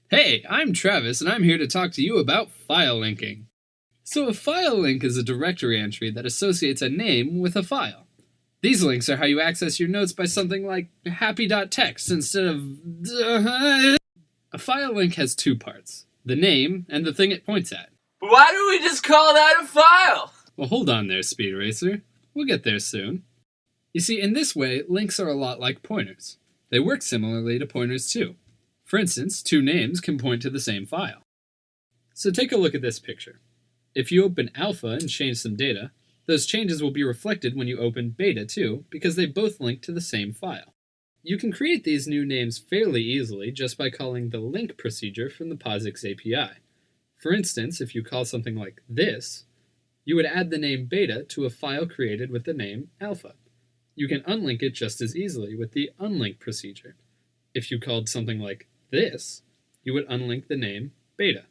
Hey, I'm Travis, and I'm here to talk to you about file linking. So a file link is a directory entry that associates a name with a file. These links are how you access your notes by something like happy.txt instead of... A file link has two parts, the name and the thing it points at. Why don't we just call that a file? Well, hold on there, Speed Racer. We'll get there soon. You see, in this way, links are a lot like pointers. They work similarly to pointers too. For instance, two names can point to the same file. So take a look at this picture. If you open alpha and change some data, those changes will be reflected when you open beta too, because they both link to the same file. You can create these new names fairly easily just by calling the link procedure from the POSIX API. For instance, if you call something like this, you would add the name beta to a file created with the name alpha. You can unlink it just as easily with the unlink procedure. If you called something like this, you would unlink the name beta.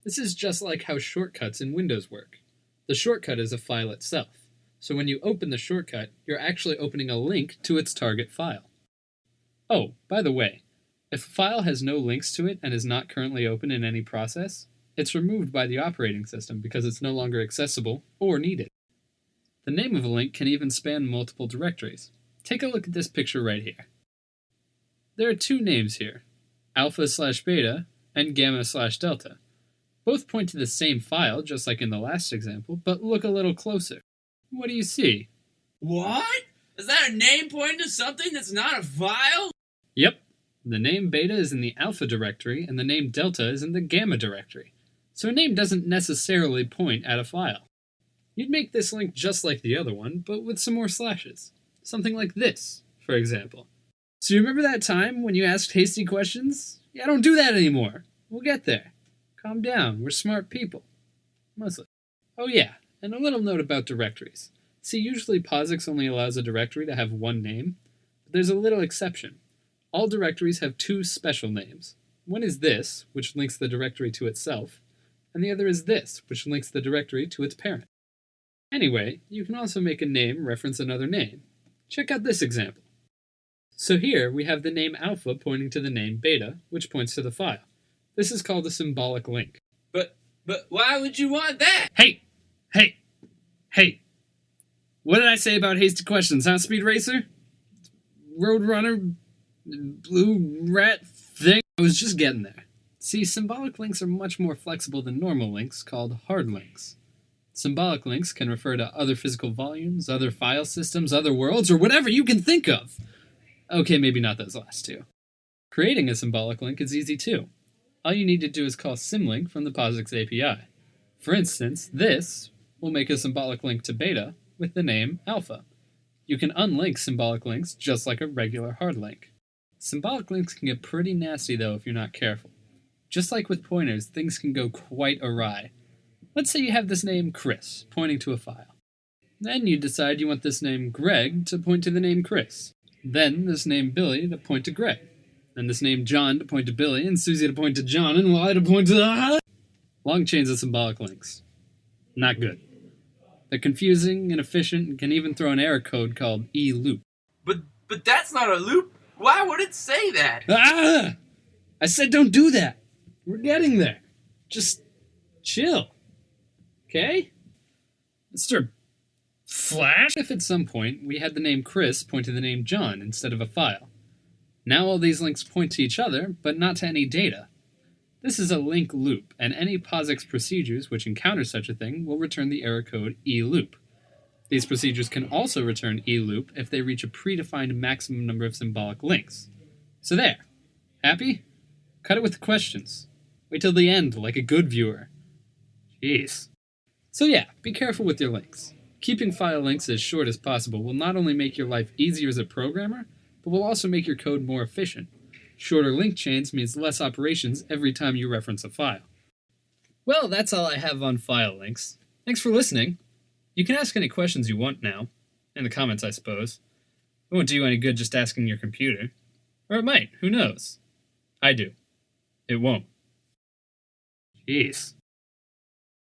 This is just like how shortcuts in Windows work. The shortcut is a file itself, so when you open the shortcut, you're actually opening a link to its target file. Oh, by the way, if a file has no links to it and is not currently open in any process, it's removed by the operating system because it's no longer accessible or needed. The name of a link can even span multiple directories. Take a look at this picture right here. There are two names here, alpha/beta and gamma/delta. Both point to the same file, just like in the last example, but look a little closer. What do you see? What? Is that a name pointing to something that's not a file? Yep. The name beta is in the alpha directory and the name delta is in the gamma directory. So a name doesn't necessarily point at a file. You'd make this link just like the other one, but with some more slashes. Something like this, for example. So you remember that time when you asked hasty questions? Yeah, don't do that anymore. We'll get there. Calm down, we're smart people. Mostly. Oh yeah, and a little note about directories. See, usually POSIX only allows a directory to have one name, but there's a little exception. All directories have two special names. One is this, which links the directory to itself, and the other is this, which links the directory to its parent. Anyway, you can also make a name reference another name. Check out this example. So here we have the name alpha pointing to the name beta, which points to the file. This is called a symbolic link. But why would you want that? Hey! What did I say about hasty questions, huh, Speed Racer? Roadrunner? Blue rat thing? I was just getting there. See, symbolic links are much more flexible than normal links, called hard links. Symbolic links can refer to other physical volumes, other file systems, other worlds, or whatever you can think of. Okay, maybe not those last two. Creating a symbolic link is easy too. All you need to do is call symlink from the POSIX API. For instance, this will make a symbolic link to beta with the name alpha. You can unlink symbolic links just like a regular hard link. Symbolic links can get pretty nasty though if you're not careful. Just like with pointers, things can go quite awry. Let's say you have this name Chris pointing to a file. Then you decide you want this name Greg to point to the name Chris. Then this name Billy to point to Greg. And this name John to point to Billy, and Susie to point to John, and Wally to point to the... Long chains of symbolic links. Not good. They're confusing, inefficient, and can even throw an error code called eLoop. But that's not a loop. Why would it say that? Ah! I said don't do that. We're getting there. Just chill. Okay? Mr. Flash? If at some point we had the name Chris point to the name John instead of a file. Now all these links point to each other, but not to any data. This is a link loop, and any POSIX procedures which encounter such a thing will return the error code eLoop. These procedures can also return eLoop if they reach a predefined maximum number of symbolic links. So there. Happy? Cut it with the questions. Wait till the end, like a good viewer. Jeez. So yeah, be careful with your links. Keeping file links as short as possible will not only make your life easier as a programmer, but will also make your code more efficient. Shorter link chains means less operations every time you reference a file. Well, that's all I have on file links. Thanks for listening. You can ask any questions you want now. In the comments, I suppose. It won't do you any good just asking your computer. Or it might, who knows? I do. It won't. Jeez.